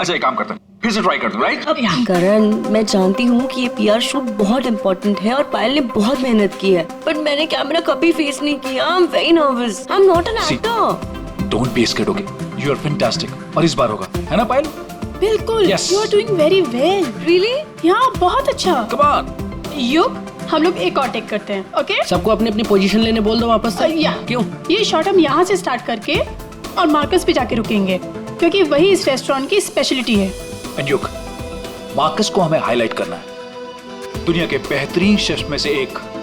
अच्छा एक काम करते हैं, फिर से ट्राई कर दूं, राइट? करण, मैं जानती हूँ कि ये पीआर शूट बहुत इम्पोर्टेंट है और पायल ने बहुत मेहनत की है, बट मैंने कैमरा कभी फेस नहीं किया। I am very nervous. I am not an actor. Don't be scared, okay? You are fantastic. और इस बार होगा, है ना पायल? बिल्कुल। Yes. You are doing very well. Really? यहाँ बहुत अच्छा। Come on. युग, हम लोग एक और टेक करते हैं, ओके? सबको अपनी अपनी पोजीशन लेने बोल दो वापस से। या क्यों? ये शॉट हम यहाँ से स्टार्ट करके और मार्कस पे जाके रुकेंगे, क्योंकि वही इस रेस्टोरेंट की स्पेशलिटी है। एंड युग, मार्कस को हमें हाईलाइट करना है। दुनिया के बेहतरीन शेफ में से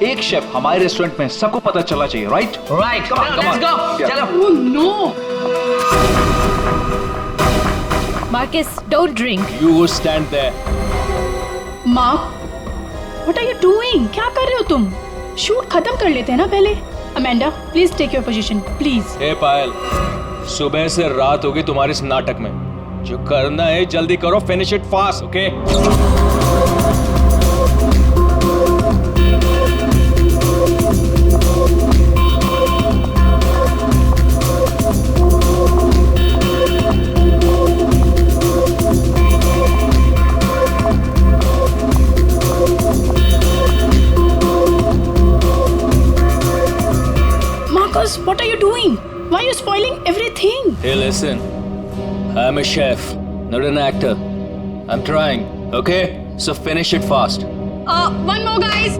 एक शेफ हमारे रेस्टोरेंट में सबको पता चलना चाहिए, right? Right, come on, let's go. चलो। Oh no. Marcus, don't drink. You would stand there. Mark, what are you doing? क्या कर रहे हो तुम? शूट खत्म कर लेते हैं ना पहले। Amanda, please take your position, please. Hey Payal, सुबह से रात होगी तुम्हारे इस नाटक में। जो करना है जल्दी करो, finish it fast, okay? What are you doing? Why are you spoiling everything? Hey, listen. I'm a chef, not an actor. I'm trying, okay? So finish it fast. One more, guys.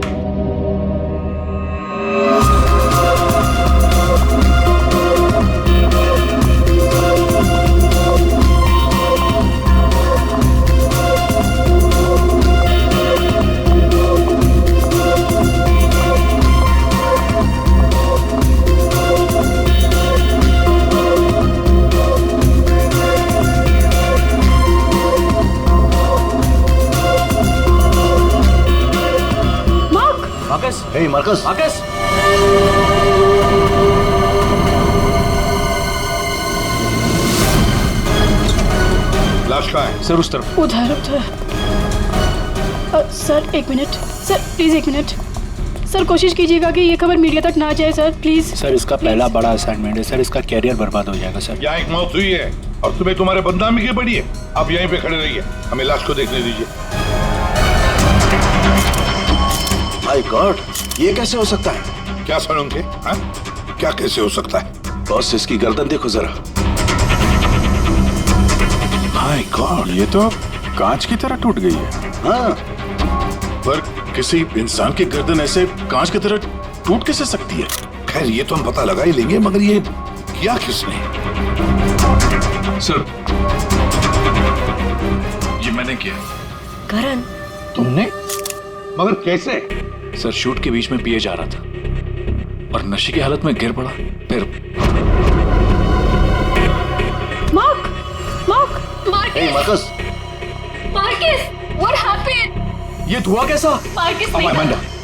Hey, Marcus. Marcus! लाश कहाँ है? Sir उस तरफ। उधर। Sir एक minute, sir please एक minute. Sir कोशिश कीजिएगा कि ये खबर मीडिया तक ना जाए सर, प्लीज। सर इसका पहला बड़ा असाइनमेंट है सर, इसका कैरियर बर्बाद हो जाएगा सर। यहाँ एक मौत हुई है और तुम्हें तुम्हारे बदनामी की पड़ी है। आप यहीं पे खड़े रहिए, हमें लाश को देखने दीजिए। माय गॉड, ये कैसे हो सकता है? क्या सुनोगे? क्या कैसे हो सकता है? बॉस इसकी गर्दन देखो जरा। माय गॉड, ये तो कांच की तरह टूट गई है। हाँ, पर किसी इंसान की गर्दन ऐसे कांच की तरह टूट कैसे सकती है? खैर ये तो हम पता लगा ही लेंगे, मगर ये किया किसने? सर, ये मैंने किया। करण, तुमने? मगर कैसे? सर शूट के बीच में पिए जा रहा था और नशे की हालत में गिर पड़ा, फिर hey, Marcus. Marcus, what happened? ये धुआं कैसा? Marcus,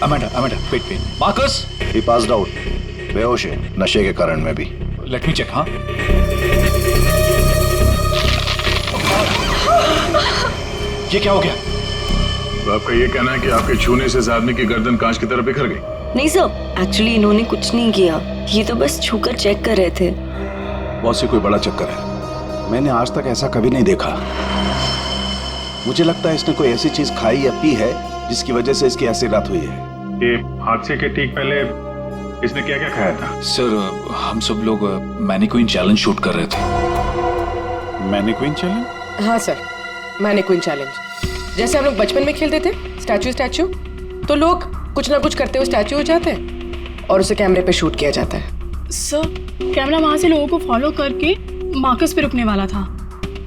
Amanda, wait. Marcus, He passed out. बेहोश है, नशे के कारण में भी। Let me check. हाँ, ये क्या हो गया? तो आपका ये कहना है कि आपके छूने से इस आदमी की गर्दन कांच की तरह बिखर गई? नहीं सर, एक्चुअली इन्होंने कुछ नहीं किया, ये तो बस छूकर चेक कर रहे थे। बहुत सी कोई बड़ा चक्कर है, मैंने आज तक ऐसा कभी नहीं देखा। मुझे लगता है इसने कोई ऐसी चीज खाई या पी है जिसकी वजह से इसकी ऐसी रात हुई है। ये हादसे के ठीक पहले इसने क्या क्या खाया था? सर हम सब लोग मैनीक्वीन चैलेंज शूट कर रहे थे। Mannequin challenge? हाँ सर, मैनीक्वीन चैलेंज। जैसे हम लोग बचपन में खेलते थे स्टैचू, तो लोग कुछ ना कुछ करते हुए स्टैचू हो जाते हैं और उसे कैमरे पे शूट किया जाता है। सर कैमरा वहाँ से लोगों को फॉलो करके मार्कस पे रुकने वाला था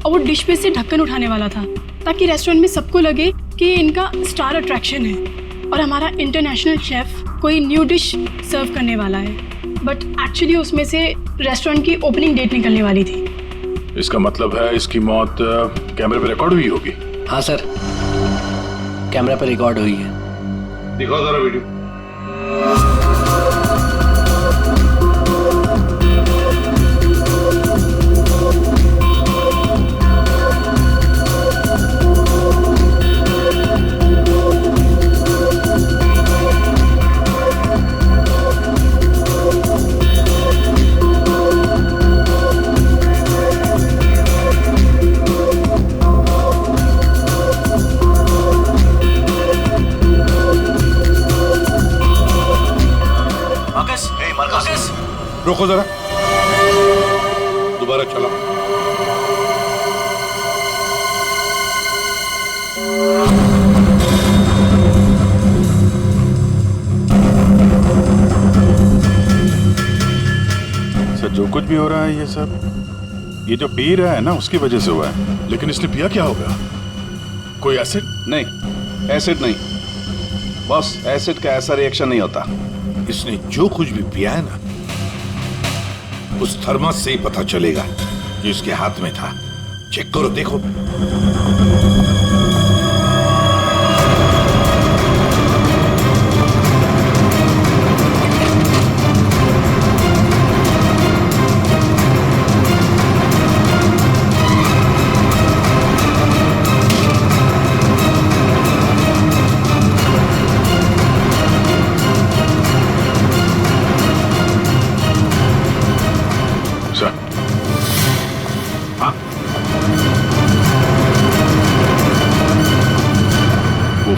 और वो डिश पे से ढक्कन उठाने वाला था, ताकि रेस्टोरेंट में सबको लगे कि इनका स्टार अट्रैक्शन है और हमारा इंटरनेशनल शेफ कोई न्यू डिश सर्व करने वाला है। बट एक्चुअली उसमें से रेस्टोरेंट की ओपनिंग डेट निकलने वाली थी। इसका मतलब है इसकी मौत कैमरे पे रिकॉर्ड हुई होगी? हाँ सर, कैमरा पर रिकॉर्ड हुई है। दिखाओ जरा वीडियो। रोको जरा, दोबारा चलाओ। सर जो कुछ भी हो रहा है ये सब ये जो पी रहा है ना उसकी वजह से हुआ है। लेकिन इसने पिया क्या होगा? कोई एसिड? नहीं, एसिड नहीं बॉस, एसिड का ऐसा रिएक्शन नहीं होता। इसने जो कुछ भी पिया है ना, उस थर्मस से ही पता चलेगा जो इसके हाथ में था। चेक करो, देखो।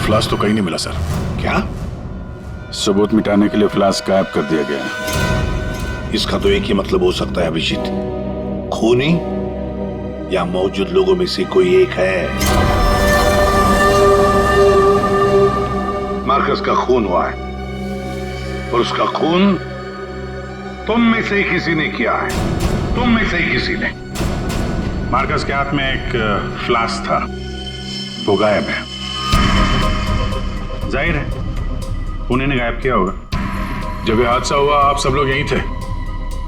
फ्लास्क तो कहीं नहीं मिला सर। क्या? सबूत मिटाने के लिए फ्लास्क गायब कर दिया गया है। इसका तो एक ही मतलब हो सकता है अभिजीत, खूनी या मौजूद लोगों में से कोई एक है। मार्कस का खून हुआ है और उसका खून तुम में से ही किसी ने किया है, तुम में से ही किसी ने। मार्कस के हाथ में एक फ्लास्क था, वो गायब है। जाहिर है उन्हीं ने गायब किया होगा। जब ये हादसा हुआ आप सब लोग यहीं थे,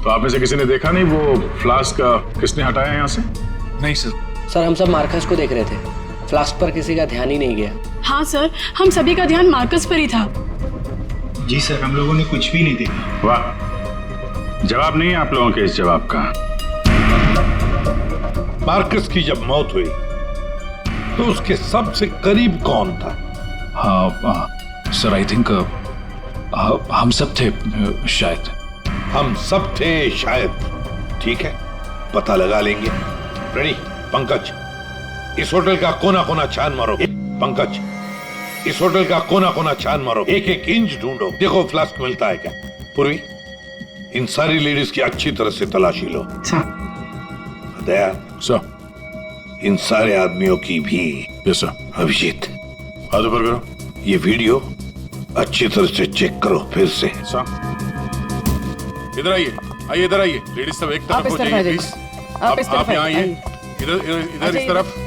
तो आप में से किसी ने देखा नहीं वो फ्लास्क किसने हटाया यहाँ से? नहीं सर। सर हम सब मार्कस को देख रहे थे, फ्लास्क पर किसी का ध्यान ही नहीं गया। हाँ सर, हम सभी का ध्यान मार्कस पर ही था। जी सर, हम लोगों ने कुछ भी नहीं देखा। वाह, जवाब नहीं है आप लोगों के इस जवाब का। मार्कस की जब मौत हुई तो उसके सबसे करीब कौन था? हाँ सर, आई थिंक हम सब थे शायद। हम सब थे शायद। ठीक है, पता लगा लेंगे। रेडी? पंकज, इस होटल का कोना कोना छान मारो। पंकज, इस होटल का कोना कोना छान मारो, एक एक इंच ढूंढो, देखो फ्लास्क मिलता है क्या। पूर्वी, इन सारी लेडीज की अच्छी तरह से तलाशी लो। दया सर, इन सारे आदमियों की भी। Yes sir. अभिजीत, हाथ ऊपर करो। ये वीडियो अच्छी तरह से चेक करो फिर से। इधर आइए, आइए इधर आइए। लेडीज सब एक तरफ हो जाइए प्लीज। आप यहाँ आइए, इधर इधर इस तरफ।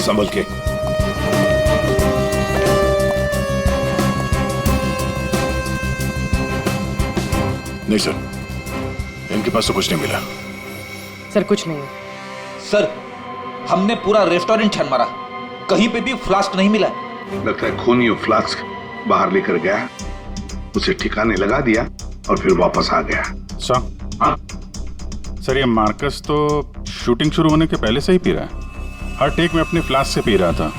संभल के। नहीं सर, इनके पास तो कुछ नहीं मिला। सर कुछ नहीं। सर, हमने पूरा रेस्टोरेंट छान मारा, कहीं पे भी फ्लास्क नहीं मिला। लगता है खूनी वो फ्लास्क बाहर लेकर गया, उसे ठिकाने लगा दिया और फिर वापस आ गया। सर ये मार्कस तो शूटिंग शुरू होने के पहले से ही पी रहा है। हर टेक में अपने फ्लास्क से पी रहा था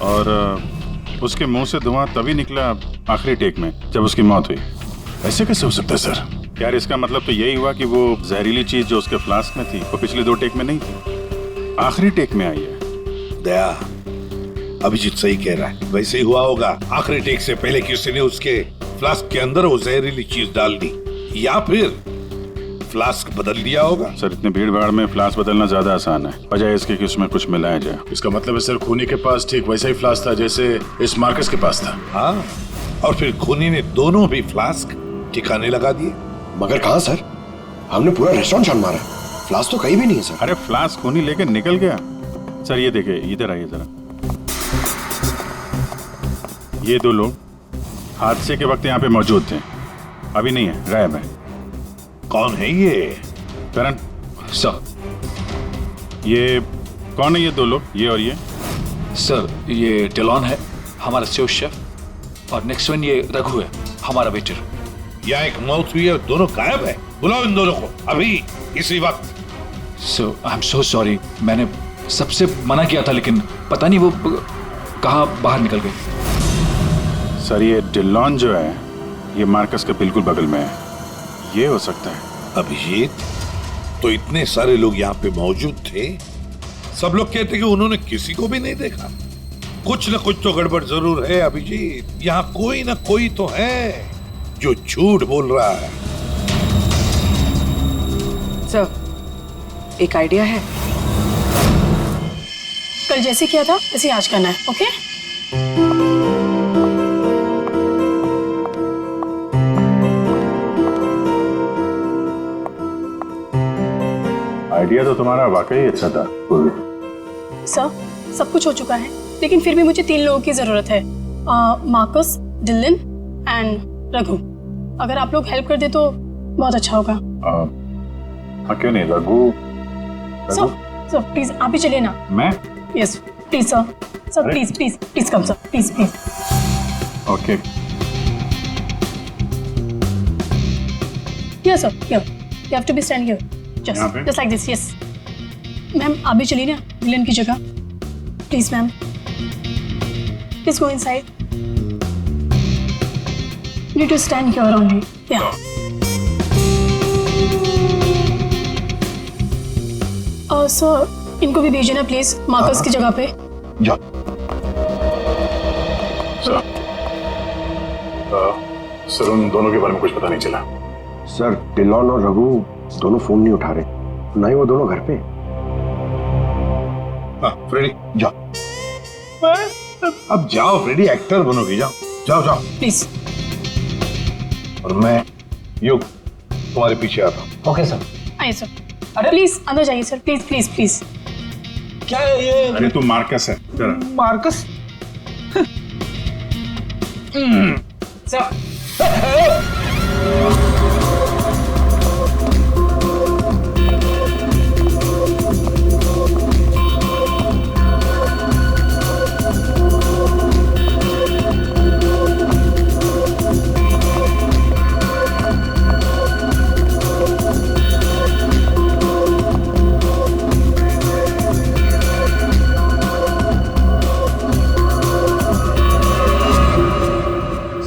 और उसके मुंह से धुआं तभी निकला आखिरी टेक में जब उसकी मौत हुई। ऐसे कैसे हो सकता है सर? यार इसका मतलब तो यही हुआ कि वो जहरीली चीज जो उसके फ्लास्क में थी वो पिछले 2 टेक में नहीं थी, आखिरी टेक में आई है। दया, अभिजीत सही कह रहा है, वैसे ही हुआ होगा। आखिरी टेक से पहले किसी ने उसके फ्लास्क के अंदर वो जहरीली चीज डाल दी, या फिर फ्लास्क बदल दिया होगा। सर इतने भीड़ भाड़ में फ्लास्क बदलना ज्यादा आसान है, बजाय इसके कि उसमें कुछ मिलाया जाए। इसका मतलब है सर खूनी के पास ठीक वैसा ही फ्लास्क था जैसे इस मार्कस के पास था। हाँ, और फिर खूनी ने दोनों भी फ्लास्क ठिकाने लगा दिए। मगर कहाँ सर? हमने पूरा रेस्टोरेंट छान मारा, फ्लास्क तो कहीं भी नहीं है सर। अरे फ्लास्क खूनी लेके निकल गया। सर ये देखिए, इधर आइए जरा। ये 2 लोग हादसे के वक्त यहाँ पे मौजूद थे, अभी नहीं है, गायब है। कौन है ये? करण सर। ये कौन है ये 2 लोग, ये और ये? सर ये डेलॉन है, हमारा सेफ शेफ, और नेक्स्ट वन ये रघु है, हमारा वेटर। यहाँ एक मौत हुई है, दोनों गायब है। बुलाओ इन दोनों को अभी, इसी वक्त। सो आई एम सो सॉरी, मैंने सबसे मना किया था, लेकिन पता नहीं वो कहाँ बाहर निकल गए। सर ये डिलॉन जो है ये मार्कस के बिल्कुल बगल में है, ये हो सकता है। अभिजीत, तो इतने सारे लोग यहाँ पे मौजूद थे, सब लोग कहते कि उन्होंने किसी को भी नहीं देखा। कुछ न कुछ तो गड़बड़ जरूर है अभिजीत। यहाँ कोई ना कोई तो है जो झूठ बोल रहा है। सर, एक आइडिया है। कल जैसे किया था वैसे आज करना है, ओके? आइडिया तो तुम्हारा वाकई अच्छा था। सर, सब कुछ हो चुका है, लेकिन फिर भी मुझे 3 लोगों की जरूरत है, मार्कस, डिलन एंड रघु। अगर आप लोग हेल्प कर दे तो बहुत अच्छा होगा। हाँ क्यों नहीं, रघु। सर प्लीज आप ही चलिए ना। मैं? Yes please sir. Sir please please please come sir, please please. Okay. Yes sir, here you have to be stand here, just like this. Yes ma'am, आप भी चलिए ना डिलन की जगह, please ma'am. Please go inside. You need to stand here only. Yeah. Sir, इनको भी भेजना please Marcus की जगह पे। जा। सर उन दोनों के बारे में कुछ पता नहीं चला। सर डिलॉन और रघु दोनों फोन नहीं उठा रहे, ना ही वो दोनों घर पे। हाँ फ्रेडी जाओ। अब जाओ फ्रेडी, एक्टर बनोगी, जाओ जाओ जाओ प्लीज। और मैं युग तुम्हारे पीछे आता हूँ। Okay sir. आइए सर, प्लीज अंदर जाइए सर, प्लीज प्लीज प्लीज। क्या है ये? अरे तू मार्कस है। मार्कस?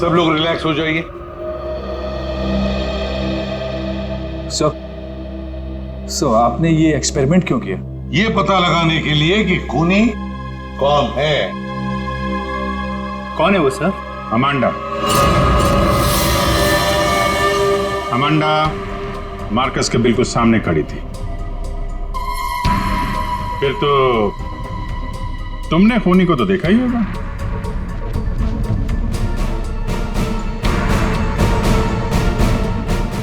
सब लोग रिलैक्स हो जाइए। सर आपने ये एक्सपेरिमेंट क्यों किया? ये पता लगाने के लिए कि खूनी कौन है। कौन है वो सर? अमांडा। अमांडा मार्कस के बिल्कुल सामने खड़ी थी। फिर तो तुमने खूनी को तो देखा ही होगा।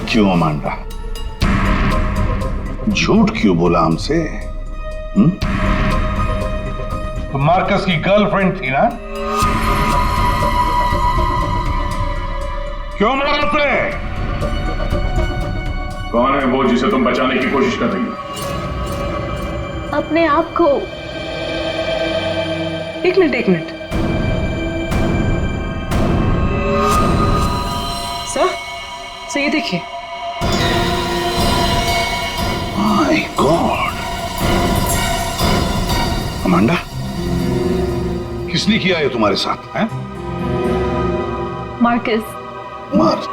क्यों अमांडा, झूठ क्यों बोला हमसे? तो मार्कस की गर्लफ्रेंड थी ना? क्यों मारा उसे? कौन है वो जिसे तुम बचाने की कोशिश कर रही हो? अपने आप को। एक मिनट। सर ये देखिए। माय गॉड, अमांडा, किसने किया है तुम्हारे साथ? हैं? मार्कस। मार्कस?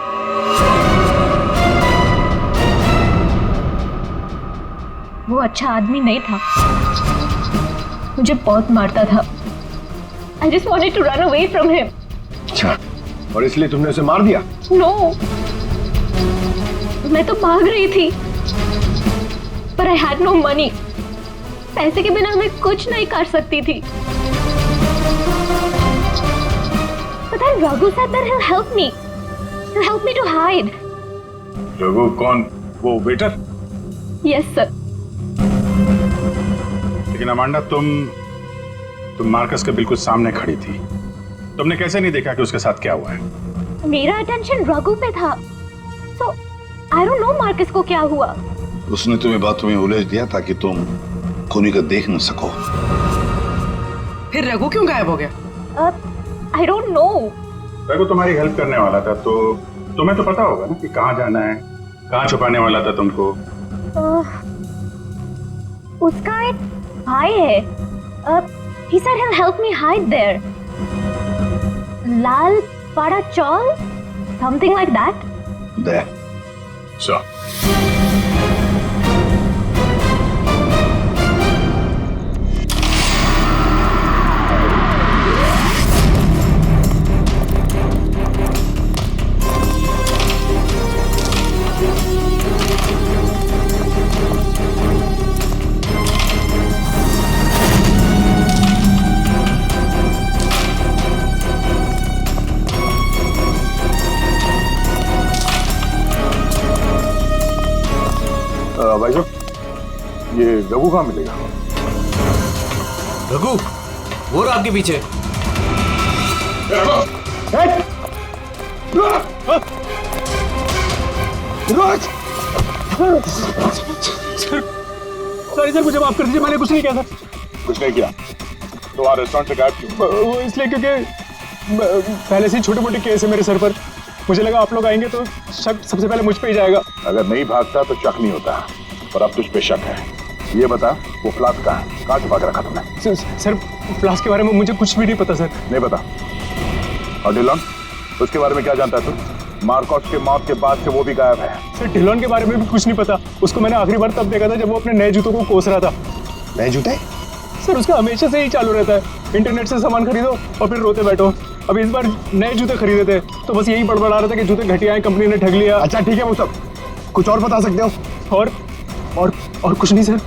वो अच्छा आदमी नहीं था, मुझे बहुत मारता था। I just wanted to run away from him. अच्छा, और इसलिए तुमने उसे मार दिया? No, मैं तो भाग रही थी, पर I had no money. पैसे के बिना मैं कुछ नहीं कर सकती थी। But then Raghu said that he'll help me. He'll help me to hide. Raghu कौन? वो वेटर? Yes sir. लेकिन अमांडा तुम मार्कस के बिल्कुल सामने खड़ी थी, तुमने कैसे नहीं देखा कि उसके साथ क्या हुआ है? मेरा अटेंशन रघु पे था, so I don't know Marcus को क्या हुआ। उसने तुम्हें बातों में उलझ दिया ताकि तुम खूनी को देख न सको। फिर रघु क्यों गायब हो गया? I don't know. रघु तुम्हारी हेल्प करने वाला था, तो तुम्हें तो पता होगा ना कि कहाँ जाना है, कहाँ छुपाने वाला था तुमको। उसका एक भाई है, he said he'll help me hide there. Lal Vada Charles? Something like that? There. So. भाई साहब, ये रघु कहाँ मिलेगा? रघु, वो रहा आपके पीछे। सॉरी सर, मुझे माफ कर दीजिए, मैंने कुछ नहीं किया सर। कुछ नहीं किया तो वहाँ रेस्टोरेंट से गायब क्यों? वो इसलिए क्योंकि पहले से ही छोटे मोटे केस है मेरे सर पर। मुझे लगा आप लोग आएंगे तो शक सबसे पहले मुझ पे ही जाएगा। अगर नहीं भागता तो शक नहीं होता, पर अब तुझ पे शक है। ये बता, वो फ्लास्क कहाँ छुपा के रखा तुमने? सर फ्लास्क के बारे में मुझे कुछ भी नहीं पता सर। नहीं पता? और डिलॉन, उसके बारे में क्या जानता है तू? मार्कोस के मौत के बाद से वो भी गायब है। सर डिलॉन के बारे में भी कुछ नहीं पता। उसको मैंने आखिरी बार तब देखा था जब वो अपने नए जूतों को कोस रहा था। नए जूते? सर उसका हमेशा से ही चालू रहता है, इंटरनेट से सामान खरीदो और फिर रोते बैठो। अब इस बार नए जूते खरीदे थे तो बस यही बड़बड़ा रहा था कि जूते घटिया हैं, कंपनी ने ठग लिया। अच्छा ठीक है, वो सब कुछ और बता सकते हो? और कुछ नहीं सर।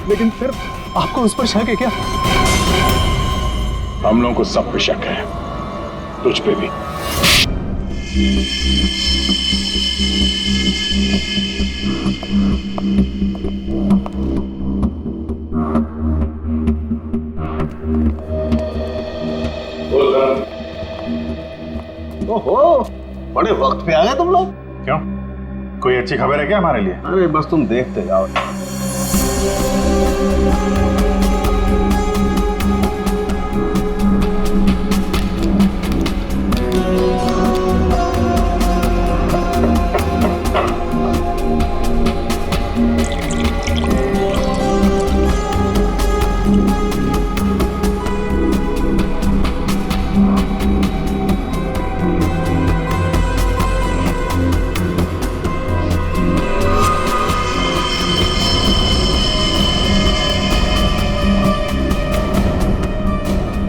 लेकिन फिर आपको उस पर शक है क्या? हम लोगों को सब पे शक है, तुझ पे भी। ओहो, बड़े वक्त पे आ गए तुम लोग। क्यों, कोई अच्छी खबर है क्या हमारे लिए? अरे बस तुम देखते जाओ।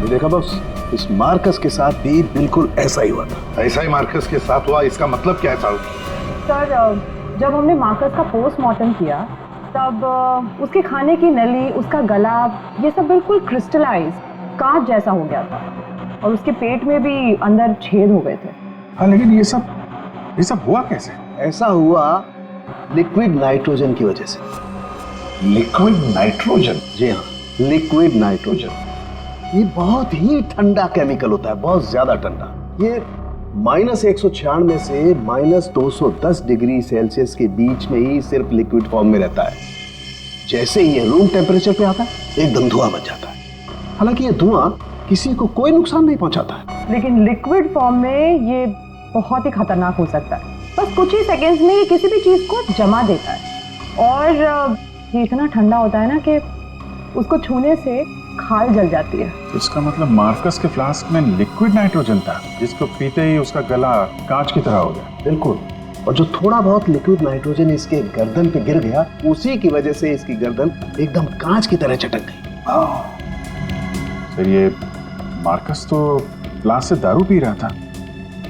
देखा बॉस, इस मार्कस के साथ भी बिल्कुल ऐसा ही हुआ था। ऐसा ही मार्कस के साथ हुआ, इसका मतलब क्या है साहब? सर जब हमने मार्कस का पोस्टमार्टम किया तब उसके खाने की नली, उसका गला, ये सब बिल्कुल क्रिस्टलाइज कांच जैसा हो गया था और उसके पेट में भी अंदर छेद हो गए थे। हाँ, लेकिन ये सब हुआ कैसे? ऐसा हुआ लिक्विड नाइट्रोजन की वजह से। Liquid nitrogen? जी हाँ, लिक्विड नाइट्रोजन। ये बहुत ही ठंडा केमिकल होता है, बहुत ज्यादा ठंडा। ये -196 से -210 डिग्री सेल्सियस के बीच में ही सिर्फ लिक्विड फॉर्म में रहता है। जैसे ही ये रूम टेम्परेचर पे आता है एकदम धुआं बन जाता है। हालांकि ये धुआं किसी को कोई नुकसान नहीं पहुंचाता है, लेकिन लिक्विड फॉर्म में ये बहुत ही खतरनाक हो सकता है। बस कुछ ही सेकेंड्स में ये किसी भी चीज को जमा देता है और ये इतना ठंडा होता है ना कि उसको छूने से खाल जल जाती है। इसका मतलब मार्कस के फ्लास्क में लिक्विड नाइट्रोजन था, जिसको पीते ही उसका गला कांच की तरह हो गया। बिल्कुल। और जो थोड़ा बहुत लिक्विड नाइट्रोजन इसके गर्दन पे गिर गया, उसी की वजह से इसकी गर्दन एकदम कांच की तरह चटक गई। फिर ये मार्कस तो फ्लास्क से दारू पी रहा था,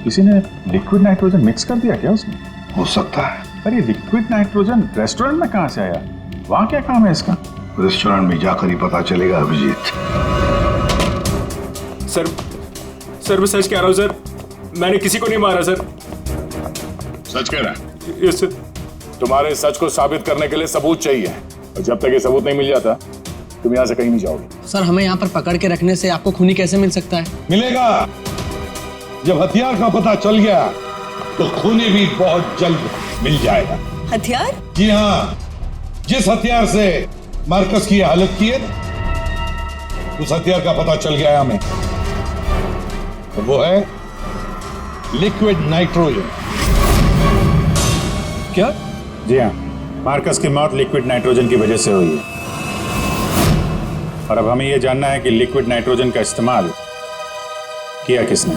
किसी ने लिक्विड नाइट्रोजन मिक्स कर दिया क्या उसमें? हो सकता है। पर ये लिक्विड नाइट्रोजन रेस्टोरेंट में कहाँ से आया? वहाँ क्या काम है इसका? रेस्टोरेंट में जाकर ही पता चलेगा अभिजीत। सर मैं सच कह रहा हूँ सर, मैंने किसी को नहीं मारा सर। सच कह रहा है? Yes sir. तुम्हारे सच को साबित करने के लिए सबूत चाहिए, और जब तक ये सबूत नहीं मिल जाता तुम यहाँ से कहीं नहीं जाओगे। सर हमें यहाँ पर पकड़ के रखने से आपको खूनी कैसे मिल सकता है? मिलेगा। जब हथियार का पता चल गया तो खूनी भी बहुत जल्द मिल जाएगा। हथियार? जी हाँ, जिस हथियार से मार्कस की हालत की है उस हथियार का पता चल गया है हमें, तो वो है लिक्विड नाइट्रोजन। क्या? जी हाँ, मार्कस की मौत लिक्विड नाइट्रोजन की वजह से हुई है। और अब हमें यह जानना है कि लिक्विड नाइट्रोजन का इस्तेमाल किया किसने?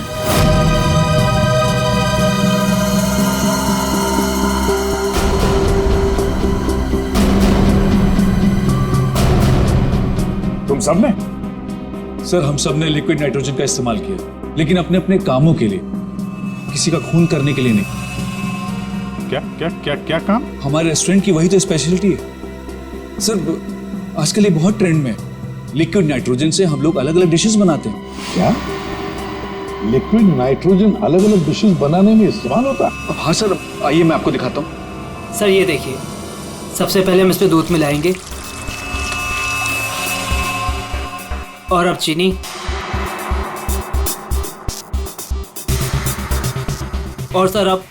तुम सबने? सर हम सब ने लिक्विड नाइट्रोजन का इस्तेमाल किया, लेकिन अपने अपने कामों के लिए, किसी का खून करने के लिए नहीं। क्या क्या क्या क्या काम? हमारे रेस्टोरेंट की वही तो स्पेशलिटी है सर। आजकल ये बहुत ट्रेंड में है। लिक्विड नाइट्रोजन से हम लोग अलग अलग डिशेस बनाते हैं। क्या लिक्विड नाइट्रोजन अलग अलग डिशेस बनाने में इस्तेमाल होता है? हाँ सर, आइए मैं आपको दिखाता हूँ। सर ये देखिए, सबसे पहले हम इसमें दूध मिलाएंगे और अब चीनी और सर अब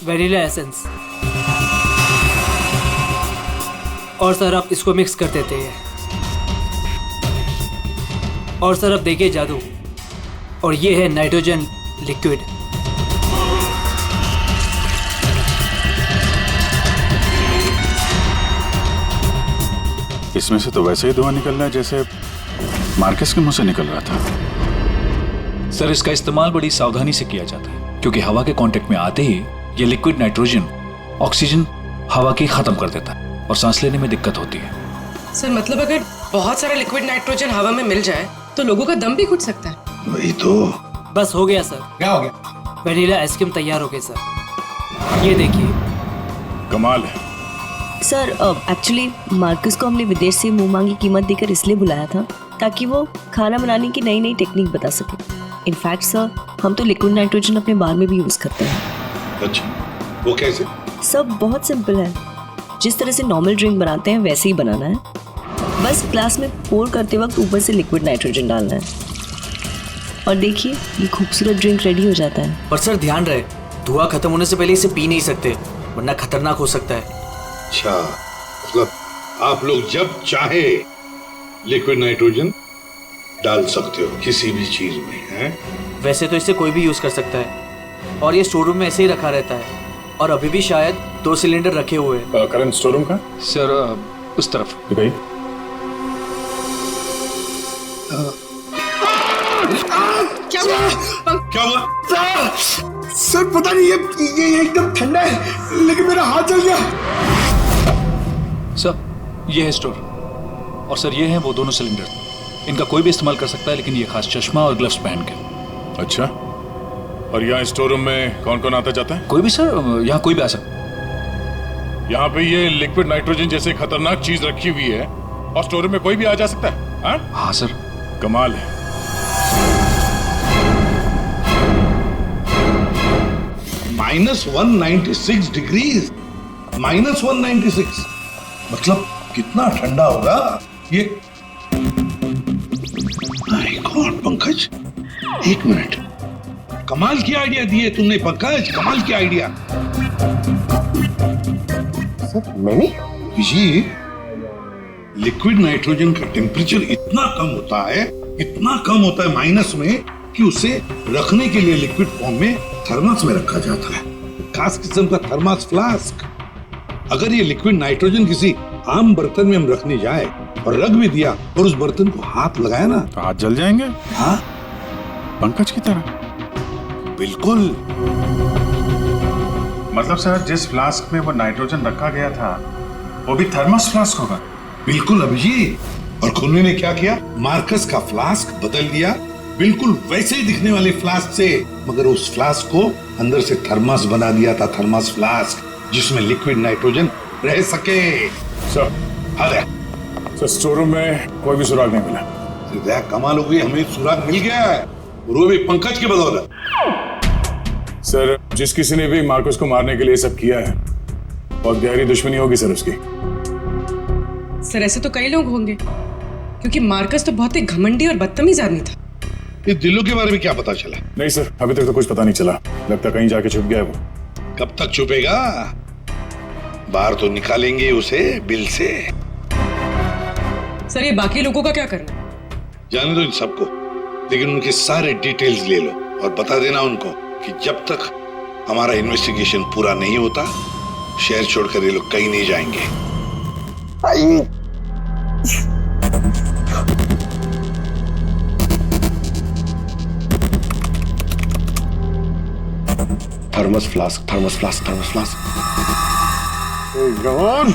वैनिला एसेंस और सर अब इसको मिक्स कर देते हैं और सर अब देखिए जादू, और ये है नाइट्रोजन लिक्विड। इसमें से तो वैसे ही धुआं निकल रहा है जैसे मार्कस के मुंह से निकल रहा था। सर इसका इस्तेमाल बड़ी सावधानी से किया जाता है, क्योंकि हवा के कांटेक्ट में आते ही ये लिक्विड नाइट्रोजन ऑक्सीजन हवा की खत्म कर देता है और सांस लेने में दिक्कत होती है। सर मतलब अगर बहुत सारा लिक्विड नाइट्रोजन हवा में मिल जाए तो लोगों का दम भी घुट सकता है। वही तो। बस हो गया सर। क्या हो गया? वैनिला आइसक्रीम तैयार हो गई सर, ये देखिए। कमाल है। सर एक्चुअली मार्कस को हमने विदेश से मुंह मांगी कीमत देकर इसलिए बुलाया था ताकि वो खाना बनाने की नई नई टेक्निक बता सके। इनफैक्ट सर हम तो लिक्विड नाइट्रोजन अपने बार में भी यूज करते हैं। अच्छा, वो कैसे? सब बहुत सिंपल है, जिस तरह से नॉर्मल ड्रिंक बनाते हैं वैसे ही बनाना है। बस ग्लास में पोर करते वक्त ऊपर से लिक्विड नाइट्रोजन डालना है और देखिए ये खूबसूरत ड्रिंक रेडी हो जाता है। पर सर ध्यान रहे, धुआं खत्म होने से पहले इसे पी नहीं सकते, वरना खतरनाक हो सकता है। अच्छा, मतलब आप लोग जब चाहे लिक्विड नाइट्रोजन डाल सकते हो किसी भी चीज में, हैं? वैसे तो इसे कोई भी यूज कर सकता है और ये स्टोर रूम में ऐसे ही रखा रहता है और अभी भी शायद 2 सिलेंडर रखे हुए हैं। करंट स्टोर रूम का? सर उस तरफ। दिखाइए। क्या हुआ? सर पता नहीं ये एकदम ठंडा है लेकिन मेरा हाथ जल गया। सर ये है स्टोर और सर ये हैं वो दोनों सिलेंडर। इनका कोई भी इस्तेमाल कर सकता है, लेकिन ये खास चश्मा और ग्लव्स पहन के। अच्छा, और यहाँ स्टोर रूम में कौन कौन आता जाता है? कोई भी सर, यहाँ कोई भी आ सकता। यहाँ पे ये लिक्विड नाइट्रोजन जैसे खतरनाक चीज रखी हुई है और स्टोर रूम में कोई भी आ जा सकता है? हाँ सर। कमाल है। -196 डिग्रीज, -196 मतलब कितना ठंडा होगा ये? माय गॉड पंकज, एक मिनट, कमाल की आइडिया दी है तुमने पंकज, कमाल की आइडिया। सर मैंने जी, लिक्विड नाइट्रोजन का टेम्परेचर इतना कम होता है माइनस में कि उसे रखने के लिए लिक्विड फॉर्म में थर्मस में रखा जाता है, खास किस्म का थर्मस फ्लास्क। अगर ये लिक्विड नाइट्रोजन किसी आम बर्तन में हम रखने जाए और रख भी दिया और उस बर्तन को हाथ लगाया ना, तो हाथ जल जाएंगे। हाँ पंकज की तरह। बिल्कुल। मतलब सर जिस फ्लास्क में वो नाइट्रोजन रखा गया था वो भी थर्मस फ्लास्क होगा? बिल्कुल अभिजीत। और खुन्ने ने क्या किया, मार्कस का फ्लास्क बदल दिया बिल्कुल वैसे ही दिखने वाले फ्लास्क से, मगर उस फ्लास्क को अंदर से थर्मस बना दिया था, थर्मस फ्लास्क जिसमें लिक्विड नाइट्रोजन रह सके। सर अरे सर स्टोर रूम में कोई भी सुराग नहीं मिला। कमाल हो गई, हमें सुराग मिल गया है, वो भी पंकज के बदौलत। सर जिस किसी ने भी मार्कस को मारने के लिए सब किया है बहुत गहरी दुश्मनी होगी सर उसकी। सर ऐसे तो कई लोग होंगे, क्योंकि मार्कस तो बहुत ही घमंडी और बदतमीज आदमी था। इस दिलों के बारे में क्या पता चला? नहीं सर, अभी तक तो कुछ पता नहीं चला, लगता कहीं जाके छुप गया वो। कब तक छुपेगा? बाहर तो निकालेंगे उसे बिल से। सर ये बाकी लोगों का क्या करना? जाने दो इन सबको, लेकिन उनके सारे डिटेल्स ले लो और बता देना उनको कि जब तक हमारा इन्वेस्टिगेशन पूरा नहीं होता शहर छोड़कर ये लोग कहीं नहीं जाएंगे। Thermos flask, thermos flask, thermos flask. यार,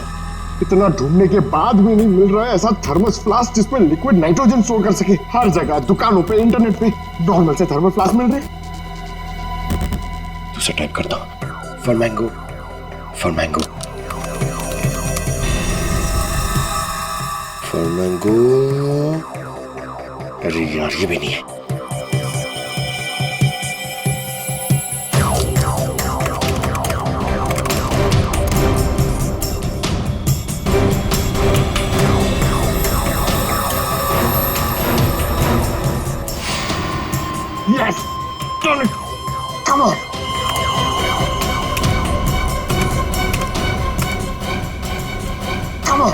इतना ढूंढने के बाद भी नहीं मिल रहा है ऐसा थर्मस फ्लास्क जिसमें लिक्विड नाइट्रोजन स्टोर कर सके। हर जगह, दुकानों पे, इंटरनेट पे नॉर्मल से थर्मस फ्लास्क मिल रहे। दूसरा टाइप करता हूं। For mango, for mango, for mango. अरे यार, ये भी नहीं है। Yes! Done it! Come on! Come on!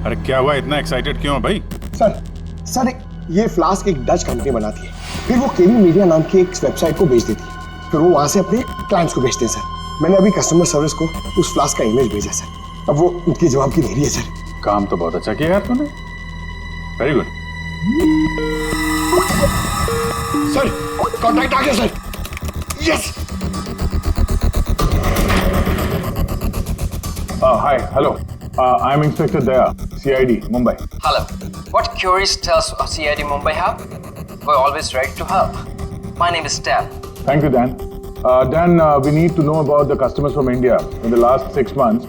अरे क्या हुआ, इतना एक्साइटेड क्यों हो भाई? सर ये फ्लास्क एक डच कंपनी बनाती है, फिर वो केवी मीडिया नाम की एक वेबसाइट को बेच देती है, फिर वो वहां से अपने क्लाइंट्स को बेचते हैं सर। मैंने अभी कस्टमर सर्विस को उस फ्लास्क का इमेज भेजा सर, अब वो उनके जवाब की देरी है सर। काम तो बहुत अच्छा किया यार तूने, वेरी गुड। सर कॉन्टैक्ट आ गया sir. Yes. Hi, hello, I am inspector Daya, CID Mumbai. Hello. What queries does CID Mumbai have? We're always ready to help. My name is Dan. Thank you, Dan. Dan, we need to know about the customers from India in the last 6 months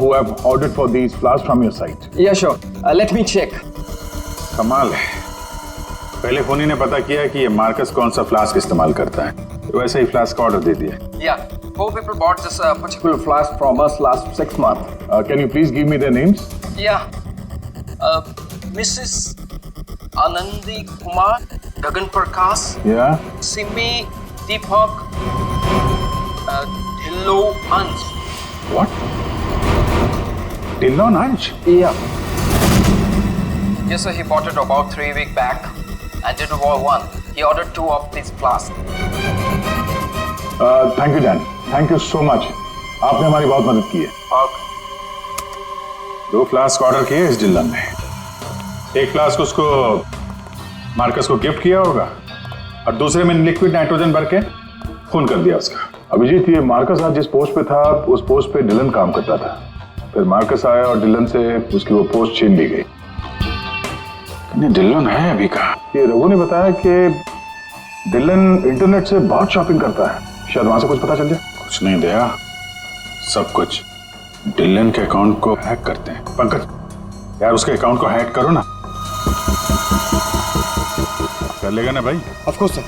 who have ordered for these flasks from your site. Yeah, sure. Let me check. कमाल है, पहले फोनी ने पता किया कि ये Marcus कौन सा फ्लास्क इस्तेमाल करता है, तो वैसे ही फ्लास्क का ऑर्डर दे दिया। Yeah, 4 people bought this particular flask from us last 6 months. Can you please give me their names? Yeah. Mrs. Anandi Kumar, Gagan Prakash, Yeah. Simi Deepak, Dhillo Ansh. What? Dillon Ansh? Yeah. Yes, sir. He bought it about 3 weeks back and did one. He ordered 2 of these flasks. Thank you, Dan. Thank you so much. आपने हमारी बहुत मदद की है। 2 flask order किए इस Dillon ने, एक फ्लास्क उसको मार्कस को गिफ्ट किया होगा और दूसरे में लिक्विड नाइट्रोजन भर के खून कर दिया उसका। अभिजीत, ये मार्कस आज जिस पोस्ट पे था उस पोस्ट पे डिलन काम करता था, फिर मार्कस आया और डिलन से उसकी वो पोस्ट छीन ली गई। डिलन है अभी कहाँ? ये रघु ने बताया कि डिलन इंटरनेट से बहुत शॉपिंग करता है, शायद वहां से कुछ पता चल जाए। कुछ नहीं दया, सब कुछ डिलन के अकाउंट को हैक करते हैं। पंकज यार, उसके अकाउंट को हैक करो ना। कर लेगा ना भाई? Of course sir.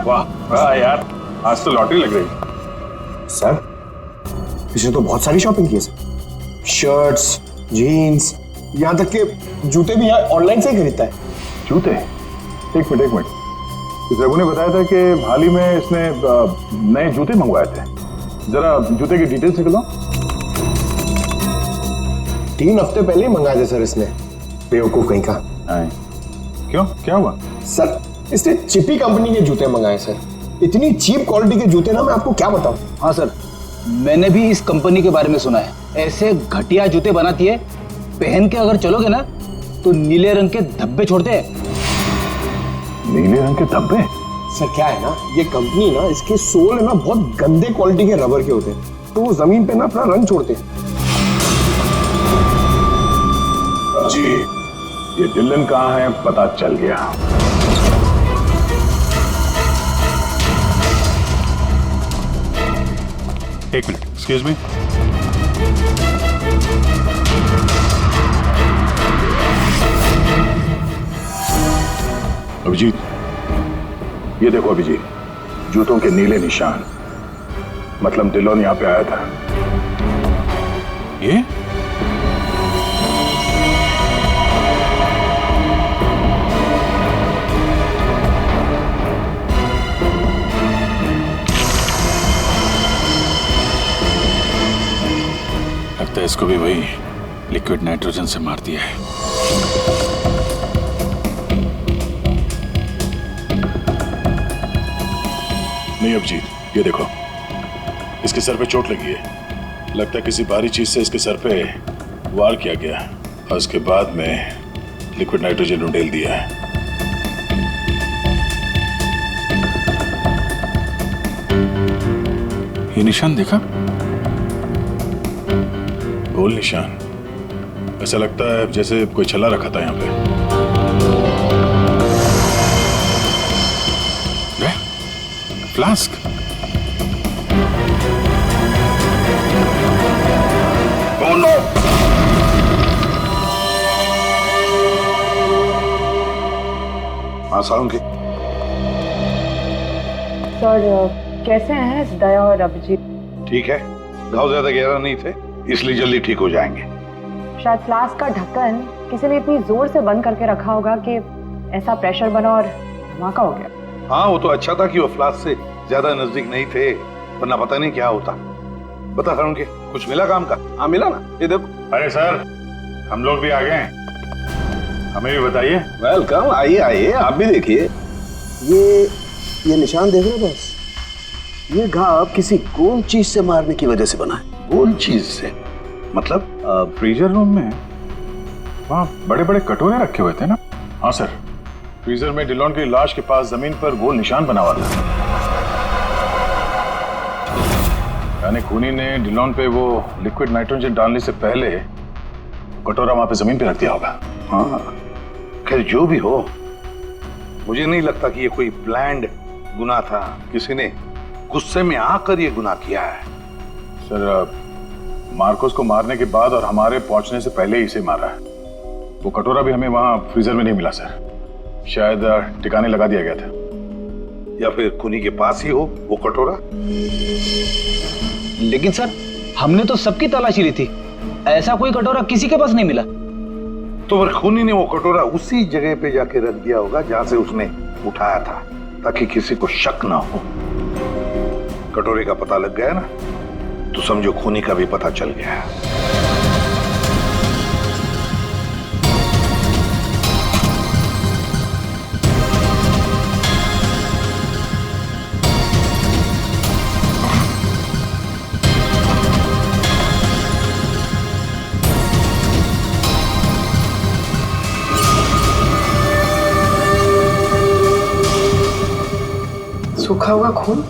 वाह वाह यार, आज तो लॉटरी लग रही। सर पिछले तो बहुत सारी शॉपिंग की है सर, शर्ट्स, जीन्स, यहाँ तक के जूते भी यहाँ ऑनलाइन से ही खरीदता है। जूते? एक मिनट, इस रघु ने बताया था कि हाल ही में इसने नए जूते मंगवाए थे, जरा जूते की डिटेल्स निकलो। 3 हफ्ते पहले ही मंगाए थे सर इसने, बेवकूफ कहीं का। क्यों, क्या हुआ? सर इसने चिपी कंपनी के जूते मंगाए सर, इतनी चीप क्वालिटी के जूते ना, मैं आपको क्या बताऊं। हाँ सर, मैंने भी इस कंपनी के बारे में सुना है, ऐसे घटिया जूते बनाती है, पहन के अगर चलोगे ना तो नीले रंग के धब्बे छोड़ते हैं। नीले रंग के धब्बे? सर क्या है ना, ये कंपनी ना, इसके सोल है ना बहुत गंदे क्वालिटी के रबर के होते हैं, तो वो जमीन पे ना अपना रंग छोड़ते हैं। जी, ये डिलन कहाँ है पता चल गया। एक मिनट, एक्सक्यूज मी। अभिजीत, ये देखो अभिजीत, जूतों के नीले निशान, मतलब डिलोन यहाँ पे आया था। ये लगता है इसको भी वही लिक्विड नाइट्रोजन से मार दिया है। नहीं अभिजीत, ये देखो, इसके सर पे चोट लगी है। लगता है किसी भारी चीज से इसके सर पे वार किया गया और उसके बाद में लिक्विड नाइट्रोजन उंडेल दिया है। ये निशान देखा? गोल निशान। ऐसा लगता है जैसे कोई छल्ला रखा था यहाँ पे। फ्लास्क। Oh no! हाँ सालुंकी। सर कैसे हैं दया और अभिजीत? ठीक है, घाव ज्यादा गहरा नहीं थे इसलिए जल्दी ठीक हो जाएंगे। शायद फ्लास्क का ढक्कन किसी ने इतनी जोर से बंद करके रखा होगा कि ऐसा प्रेशर बना और धमाका हो गया। हाँ वो तो अच्छा था कि वो फ्लास्क से ज्यादा नजदीक नहीं थे, वरना पता नहीं क्या होता। बता सालुंकी, कुछ मिला काम का? हाँ मिला ना, ये देखो। अरे सर, हम लोग भी आ गए हैं, हमें भी बताइए। वेलकम, आइए आइए, आप भी देखिए। ये निशान देख रहे हो बस? ये घाव किसी गोल चीज से मारने की वजह से बना है। गोल चीज से मतलब? फ्रीजर रूम में वहाँ बड़े बड़े कटोरे रखे हुए थे ना? हाँ सर, फ्रीजर में डिलॉन की लाश के पास जमीन पर गोल निशान बना हुआ था। यानी खूनी ने डिलॉन पे वो लिक्विड नाइट्रोजन डालने से पहले कटोरा वहां पे जमीन पे रख दिया होगा। हाँ, खैर जो भी हो, मुझे नहीं लगता कि ये कोई प्लान्ड गुनाह था। किसी ने गुस्से में आकर ये गुनाह किया है। सर, मार्कोस को मारने के बाद और हमारे पहुंचने से पहले ही इसे मारा है। वो कटोरा भी हमें वहां फ्रीजर में नहीं मिला सर, शायद ठिकाने लगा दिया गया था। या फिर खूनी के पास ही हो वो कटोरा। लेकिन सर, हमने तो सबकी तलाशी ली थी, ऐसा कोई कटोरा किसी के पास नहीं मिला। तो फिर खूनी ने वो कटोरा उसी जगह पे जाके रख दिया होगा जहां से उसने उठाया था, ताकि किसी को शक ना हो। कटोरे का पता लग गया ना, तो समझो खूनी का भी पता चल गया। सूखा हुआ खून?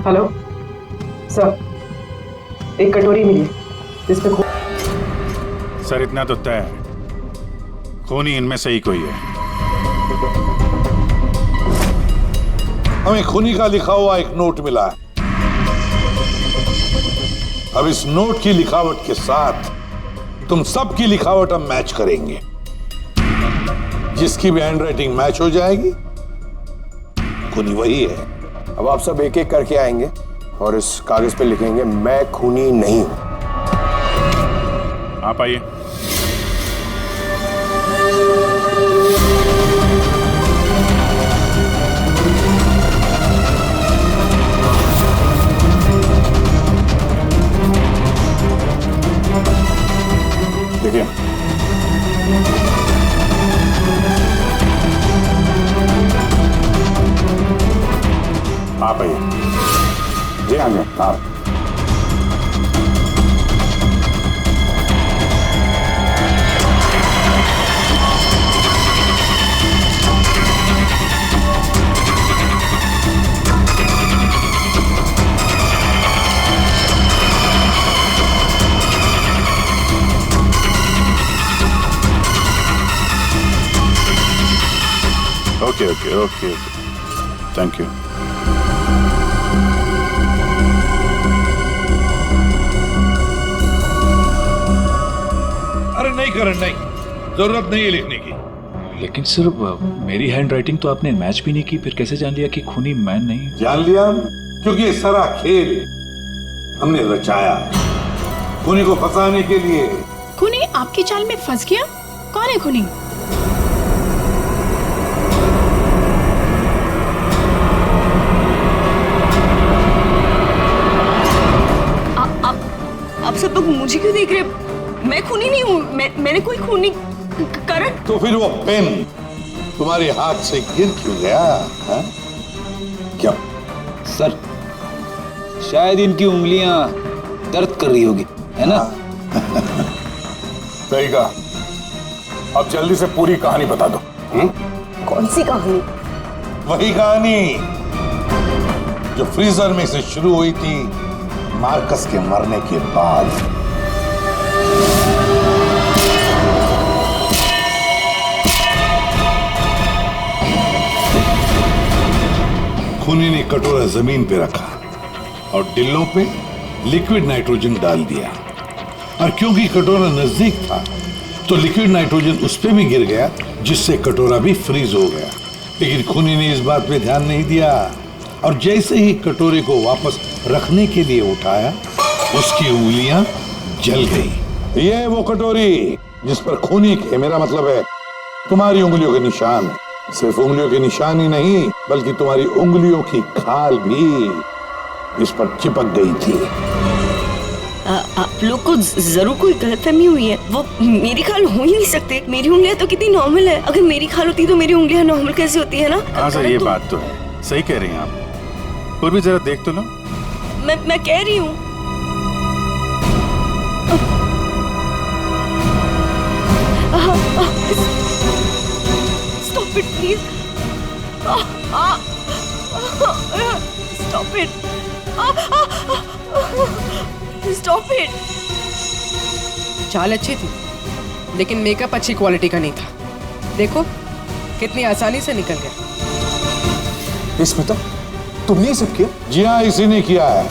हेलो सर, एक कटोरी मिली जिस पे खून। सर इतना तो तय है, खूनी इनमें से ही कोई है। हमें खूनी का लिखा हुआ एक नोट मिला है। अब इस नोट की लिखावट के साथ तुम सबकी लिखावट हम मैच करेंगे। जिसकी भी हैंडराइटिंग मैच हो जाएगी, खूनी वही है। अब आप सब एक एक करके आएंगे और इस कागज पे लिखेंगे, मैं खूनी नहीं हूं। आप आइए। देखिए, आप आइए। जी हाँ जी, आप। Okay okay okay, thank you. अरे नहीं करण, नहीं, जरूरत नहीं है लिखने की। लेकिन सर, मेरी हैंडराइटिंग तो आपने मैच भी नहीं की, फिर कैसे जान लिया कि खूनी मैं नहीं? जान लिया क्योंकि ये सारा खेल हमने रचाया है खूनी को फंसाने के लिए। खूनी आपकी चाल में फंस गया? कौन है खूनी? आप सब लोग मुझे मुझे क्यों देख रहे? मैं खूनी नहीं हूँ, मैंने कोई खून नहीं करण। तो फिर वो पेन तुम्हारे हाथ से गिर क्यों गया? हा? क्या सर, शायद इनकी उंगलियां दर्द कर रही होगी, है ना? सही कहा। अब जल्दी से पूरी कहानी बता दो। कौन सी कहानी? वही कहानी जो फ्रीजर में से शुरू हुई थी मार्कस के मरने के बाद। खूनी ने कटोरा जमीन पे रखा और डिल्लों पे लिक्विड नाइट्रोजन डाल दिया, और क्योंकि कटोरा नजदीक था तो लिक्विड नाइट्रोजन उस पे भी गिर गया, जिससे कटोरा भी फ्रीज हो गया। लेकिन खूनी ने इस बात पे ध्यान नहीं दिया, और जैसे ही कटोरे को वापस रखने के लिए उठाया, उसकी उंगलियां जल गई। ये है वो कटोरी जिस पर खूनी के, मेरा मतलब है तुम्हारी उंगलियों के निशान है। सिर्फ उंगलियों के निशान ही नहीं, बल्कि तुम्हारी उंगलियों की खाल भी इस पर चिपक गई थी। आप लोग को जरूर कोई गलतफहमी हुई है। वो मेरी खाल हो ही नहीं सकते। मेरी उंगलियां तो कितनी नॉर्मल है। अगर मेरी खाल होती तो मेरी उंगलियां नॉर्मल कैसे होती है ना? हाँ सर, ये बात तो है, सही कह रही हैं आप। पूर्वी जरा देख तो लो। मैं कह रही हूँ। Stop it, please. Stop it. Stop it. चाल अच्छी थी, लेकिन मेकअप अच्छी क्वालिटी का नहीं था। देखो कितनी आसानी से निकल गया। स्मिता, तुमने ये सब किया? जी हाँ, इसी ने किया है।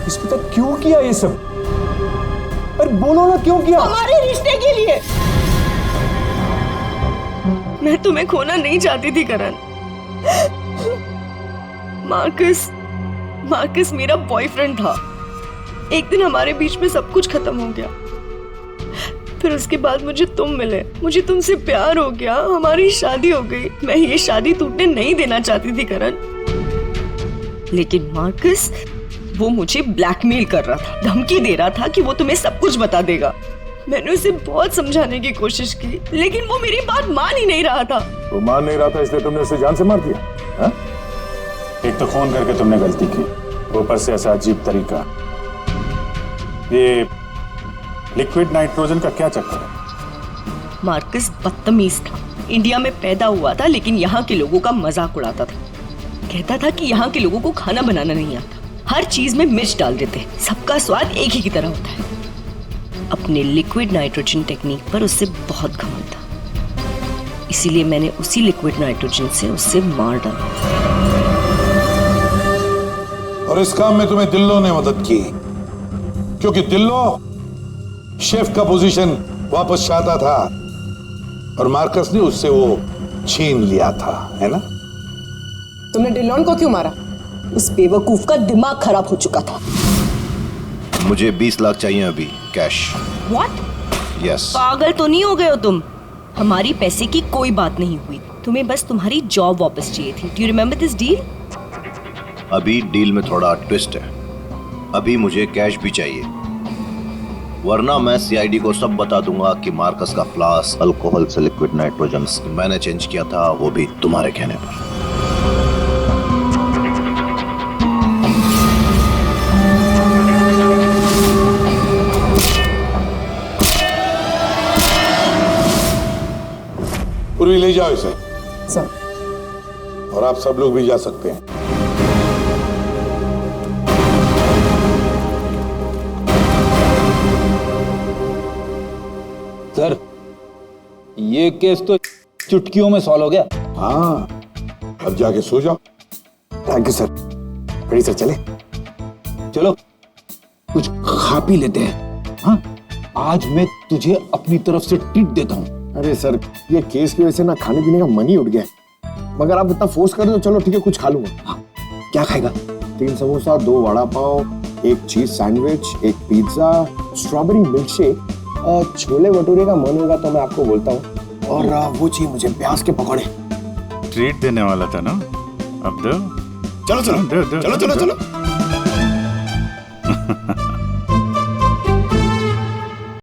स्मिता, क्यों किया ये सब? अरे बोलो ना, क्यों किया? हमारे रिश्ते के लिए। मैं तुम्हें खोना नहीं चाहती थी करण। मार्कस मेरा बॉयफ्रेंड था। एक दिन हमारे बीच में सब कुछ खत्म हो गया। फिर उसके बाद मुझे तुम मिले, मुझे तुमसे प्यार हो गया, हमारी शादी हो गई। मैं ये शादी टूटने नहीं देना चाहती थी करण, लेकिन मार्कस वो मुझे ब्लैकमेल कर रहा था, धमकी दे रहा था कि वो तुम्हें सब कुछ बता देगा। मैंने उसे बहुत समझाने की कोशिश की, लेकिन वो मेरी बात मान ही नहीं रहा था। वो मान नहीं रहा था, इसलिए तुमने उसे जान से मार दिया? हा? एक तो फोन करके तुमने गलती की, ऊपर से ऐसा अजीब तरीका। ये लिक्विड नाइट्रोजन का क्या चक्कर है? मार्कस बदतमीज था। इंडिया में पैदा हुआ था, लेकिन यहाँ के लोगों का मजाक उड़ाता था। कहता था कि यहाँ के लोगों को खाना बनाना नहीं आता, हर चीज में मिर्च डाल देते, सबका स्वाद एक ही की तरह होता है। अपने लिक्विड नाइट्रोजन टेक्निक पर उससे बहुत घमंड था, इसीलिए मैंने उसी लिक्विड नाइट्रोजन से उससे मार डाला। और इस काम में तुम्हें दिल्लो ने मदद की, क्योंकि दिल्लो शेफ का पोजीशन वापस चाहता था और मार्कस ने उससे वो छीन लिया था, है ना? तुमने डिलॉन को क्यों मारा? उस बेवकूफ का दिमाग खराब हो चुका था। मुझे 20 लाख चाहिए अभी, कैश। What? यस। पागल तो नहीं हो गए हो तुम? हमारी पैसे की कोई बात नहीं हुई, तुम्हें बस तुम्हारी जॉब वापस चाहिए थी। Do you remember this deal? अभी डील में थोड़ा ट्विस्ट है। अभी मुझे कैश भी चाहिए, वरना मैं सीआईडी को सब बता दूंगा कि मार्कस का फ्लास्क अल्कोहल से लिक्विड नाइट्रोजन मैंने चेंज किया था, वो भी तुम्हारे कहने पर। पूर्वी ले जाओ इसे। सर। और आप सब लोग भी जा सकते हैं। सर, ये केस तो चुटकियों में सॉल्व हो गया। हाँ, अब जाके सो जाओ। Thank you sir. Ready sir, चले? चलो कुछ खा पी लेते हैं। हाँ, आज मैं तुझे अपनी तरफ से ट्रीट देता हूँ। अरे सर, ये केस की वजह से ना खाने पीने का मन ही उठ गया है। मगर आप इतना फोर्स कर रहे हो, चलो ठीक है, कुछ खा लूंगा। हाँ, क्या खाएगा? 3 samosa, 2 vada pav, 1 cheese sandwich, 1 pizza, strawberry milk shake, chole bhature का मन होगा तो मैं आपको बोलता हूँ, और वो चाहिए मुझे प्याज के पकौड़े। ट्रीट देने वाला था ना, अब दो। चलो चलो दो, दो, चलो दो, चलो दो। चलो।